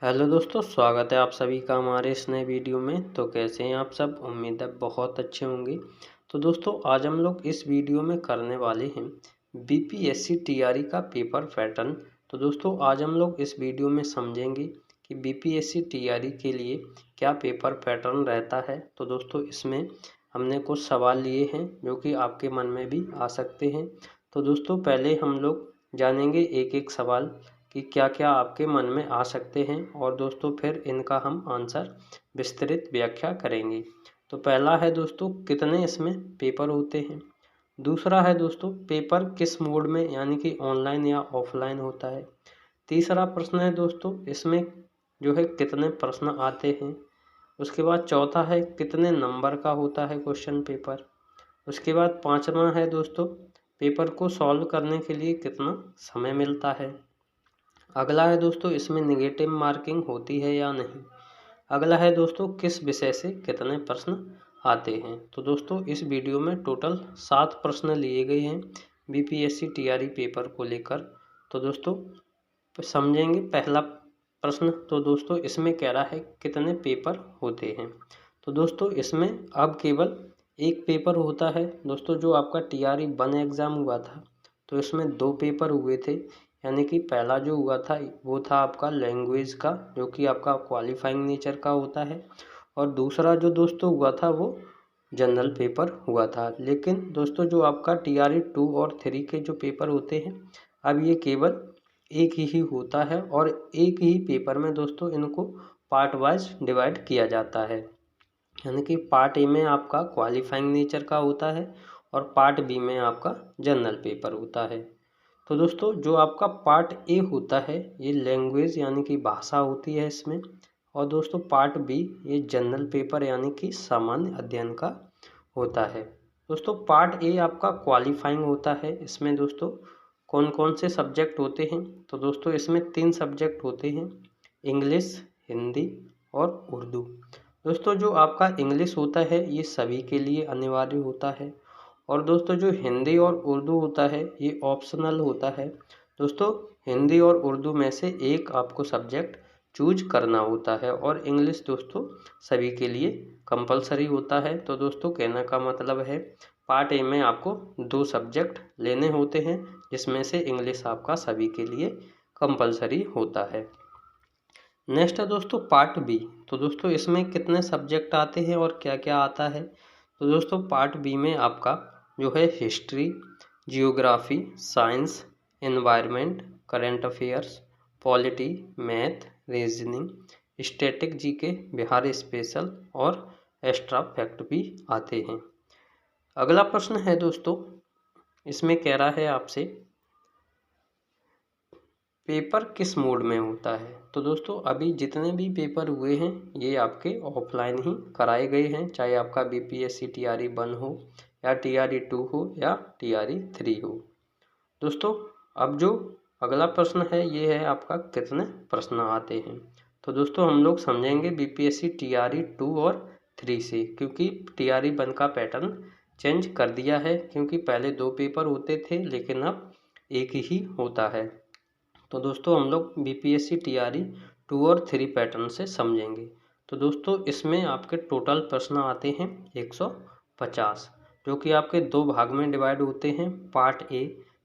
Hello दोस्तों, स्वागत है आप सभी का हमारे इस नए वीडियो में। तो कैसे हैं आप सब? उम्मीद है बहुत अच्छे होंगे। तो दोस्तों आज हम लोग इस वीडियो में करने वाले हैं बीपीएससी टीआरई का पेपर पैटर्न। तो दोस्तों आज हम लोग इस वीडियो में समझेंगे कि बीपीएससी टीआरई के लिए क्या पेपर पैटर्न रहता है। तो दोस्तों इसमें हमने कुछ सवाल लिए हैं जो कि आपके मन में भी आ सकते हैं। तो दोस्तों पहले हम लोग जानेंगे एक एक सवाल कि क्या क्या आपके मन में आ सकते हैं और दोस्तों फिर इनका हम आंसर विस्तृत व्याख्या करेंगे। तो पहला है दोस्तों, कितने इसमें पेपर होते हैं। दूसरा है दोस्तों, पेपर किस मोड में यानी कि ऑनलाइन या ऑफलाइन होता है। तीसरा प्रश्न है दोस्तों, इसमें जो है कितने प्रश्न आते हैं। उसके बाद चौथा है कितने नंबर का होता है क्वेश्चन पेपर। उसके बाद पांचवा है दोस्तों, पेपर को सॉल्व करने के लिए कितना समय मिलता है। अगला है दोस्तों, इसमें नेगेटिव मार्किंग होती है या नहीं। अगला है दोस्तों, किस विषय से कितने प्रश्न आते हैं। तो दोस्तों इस वीडियो में टोटल 7 प्रश्न लिए गए हैं बीपीएससी टीआरई पेपर को लेकर। तो दोस्तों समझेंगे पहला प्रश्न। तो दोस्तों इसमें कह रहा है कितने पेपर होते हैं। तो दोस्तों इसमें अब केवल एक पेपर होता है दोस्तों। जो आपका टीआरई 1 एग्ज़ाम हुआ था तो इसमें 2 पेपर हुए थे। यानी कि पहला जो हुआ था वो था आपका लैंग्वेज का, जो कि आपका क्वालिफाइंग नेचर का होता है। और दूसरा जो दोस्तों हुआ था वो जनरल पेपर हुआ था। लेकिन दोस्तों जो आपका टीआरई 2 और 3 के जो पेपर होते हैं अब ये केवल एक ही होता है और एक ही पेपर में दोस्तों इनको पार्ट वाइज डिवाइड किया जाता है। यानी कि पार्ट ए में आपका क्वालिफाइंग नेचर का होता है और पार्ट बी में आपका जनरल पेपर होता है। तो दोस्तों जो आपका पार्ट ए होता है ये लैंग्वेज यानी कि भाषा होती है इसमें। और दोस्तों पार्ट बी ये जनरल पेपर यानी कि सामान्य अध्ययन का होता है। दोस्तों पार्ट ए आपका क्वालिफाइंग होता है। इसमें दोस्तों कौन कौन से सब्जेक्ट होते हैं। तो दोस्तों इसमें 3 सब्जेक्ट होते हैं, इंग्लिश, हिंदी और उर्दू। दोस्तों जो आपका इंग्लिश होता है ये सभी के लिए अनिवार्य होता है। और दोस्तों जो हिंदी और उर्दू होता है ये ऑप्शनल होता है। दोस्तों हिंदी और उर्दू में से एक आपको सब्जेक्ट चूज करना होता है। और इंग्लिश दोस्तों सभी के लिए कंपलसरी होता है। तो दोस्तों कहने का मतलब है पार्ट ए में आपको 2 सब्जेक्ट लेने होते हैं जिसमें से इंग्लिश आपका सभी के लिए कंपलसरी होता है। नेक्स्ट है दोस्तों पार्ट बी। तो दोस्तों इसमें कितने सब्जेक्ट आते हैं और क्या क्या आता है। तो दोस्तों पार्ट बी में आपका जो है history, geography, science, environment, current affairs, polity, math, reasoning, static GK, Bihar special और एक्स्ट्रा फैक्ट भी आते हैं। अगला प्रश्न है दोस्तों, इसमें कह रहा है आपसे पेपर किस मोड में होता है। तो दोस्तों अभी जितने भी पेपर हुए हैं ये आपके ऑफलाइन ही कराए गए हैं, चाहे आपका बीपीएससी टीआरई 1 हो या टीआरई 2 हो या टीआरई 3 हो। दोस्तों अब जो अगला प्रश्न है ये है आपका कितने प्रश्न आते हैं। तो दोस्तों हम लोग समझेंगे बीपीएससी टीआरई 2 और 3 से, क्योंकि टीआरई 1 का पैटर्न चेंज कर दिया है। क्योंकि पहले 2 पेपर होते थे लेकिन अब एक ही होता है। तो दोस्तों हम लोग बीपीएससी टीआरई 2 और 3 पैटर्न से समझेंगे। तो दोस्तों इसमें आपके टोटल प्रश्न आते हैं 150, जो कि आपके 2 भाग में डिवाइड होते हैं। पार्ट ए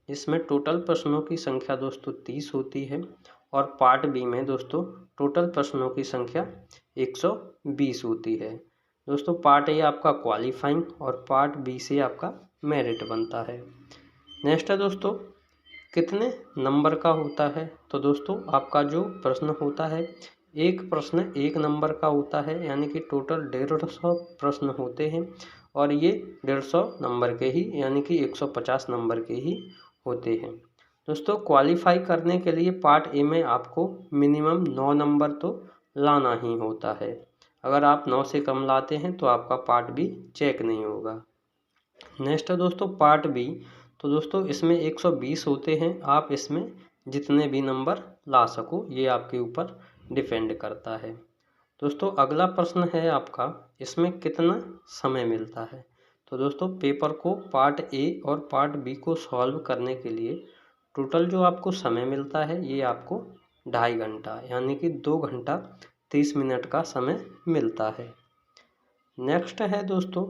इसमें टोटल प्रश्नों की संख्या दोस्तों 30 होती है और पार्ट बी में दोस्तों टोटल प्रश्नों की संख्या 120 होती है। दोस्तों पार्ट ए आपका क्वालिफाइंग और पार्ट बी से आपका मेरिट बनता है। नेक्स्ट है दोस्तों कितने नंबर का होता है। तो दोस्तों आपका जो प्रश्न होता है एक प्रश्न 1 नंबर का होता है, यानी कि टोटल 150 प्रश्न होते हैं और ये 150 नंबर के ही यानी कि 150 नंबर के ही होते हैं। दोस्तों क्वालिफाई करने के लिए पार्ट ए में आपको मिनिमम 9 नंबर तो लाना ही होता है। अगर आप 9 से कम लाते हैं तो आपका पार्ट बी चेक नहीं होगा। नेक्स्ट है दोस्तों पार्ट बी। तो दोस्तों इसमें 120 होते हैं, आप इसमें जितने भी नंबर ला सको ये आपके ऊपर डिपेंड करता है। दोस्तों अगला प्रश्न है आपका, इसमें कितना समय मिलता है। तो दोस्तों पेपर को पार्ट ए और पार्ट बी को सॉल्व करने के लिए टोटल जो आपको समय मिलता है ये आपको 2.5 घंटा, यानी कि 2 घंटा 30 मिनट का समय मिलता है। नेक्स्ट है दोस्तों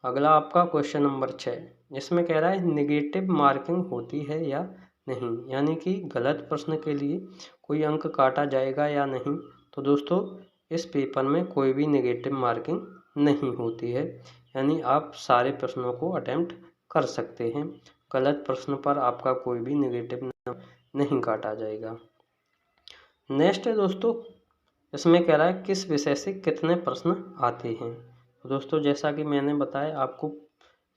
अगला आपका क्वेश्चन नंबर 6। इसमें कह रहा है नेगेटिव मार्किंग होती है या नहीं, यानी कि गलत प्रश्न के लिए कोई अंक काटा जाएगा या नहीं। तो दोस्तों इस पेपर में कोई भी नेगेटिव मार्किंग नहीं होती है, यानी आप सारे प्रश्नों को अटेम्प्ट कर सकते हैं। गलत प्रश्न पर आपका कोई भी नेगेटिव नहीं काटा जाएगा। नेक्स्ट है दोस्तों इसमें कह रहा है किस विषय से कितने प्रश्न आते हैं। तो दोस्तों जैसा कि मैंने बताया आपको,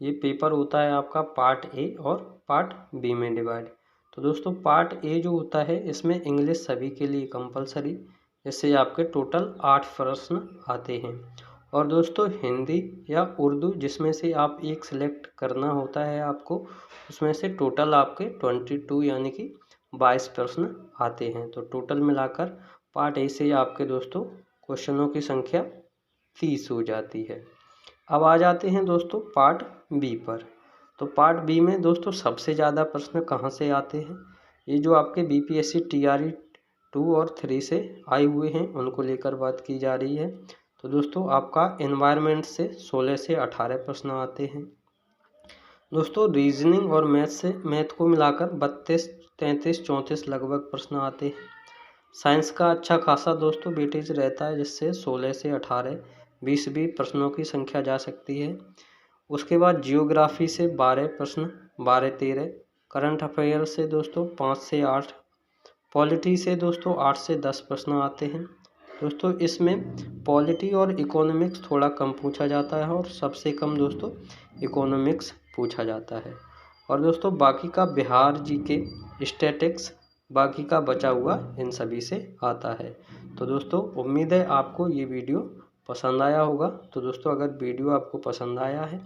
ये पेपर होता है आपका पार्ट ए और पार्ट बी में डिवाइड। तो दोस्तों पार्ट ए जो होता है इसमें इंग्लिश सभी के लिए कंपलसरी, इससे आपके टोटल 8 प्रश्न आते हैं। और दोस्तों हिंदी या उर्दू जिसमें से आप एक सिलेक्ट करना होता है आपको, उसमें से टोटल आपके 22 यानी कि 22 प्रश्न आते हैं। तो टोटल मिलाकर पार्ट ए से आपके दोस्तों क्वेश्चनों की संख्या 30 हो जाती है। अब आ जाते हैं दोस्तों पार्ट बी पर। तो पार्ट बी में दोस्तों सबसे ज़्यादा प्रश्न कहाँ से आते हैं, ये जो आपके बीपीएससी टीआरई 2 और 3 से आए हुए हैं उनको लेकर बात की जा रही है। तो दोस्तों आपका एनवायरनमेंट से 16 से 18 प्रश्न आते हैं। दोस्तों रीजनिंग और मैथ को मिलाकर 32, 33, 34 लगभग प्रश्न आते हैं। साइंस का अच्छा खासा दोस्तों वेटेज रहता है, जिससे 16 से 18, 20 भी प्रश्नों की संख्या जा सकती है। उसके बाद जियोग्राफी से 12 प्रश्न, 12-13। करंट अफेयर से दोस्तों 5 से 8। पॉलिटी से दोस्तों 8 से 10 प्रश्न आते हैं। दोस्तों इसमें पॉलिटी और इकोनॉमिक्स थोड़ा कम पूछा जाता है और सबसे कम दोस्तों इकोनॉमिक्स पूछा जाता है। और दोस्तों बाकी का बिहार जीके, स्टैटिक्स, बाकी का बचा हुआ इन सभी से आता है। तो दोस्तों उम्मीद है आपको ये वीडियो पसंद आया होगा। तो दोस्तों अगर वीडियो आपको पसंद आया है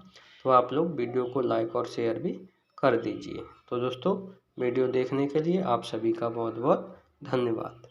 तो आप लोग वीडियो को लाइक और शेयर भी कर दीजिए। तो दोस्तों वीडियो देखने के लिए आप सभी का बहुत बहुत धन्यवाद।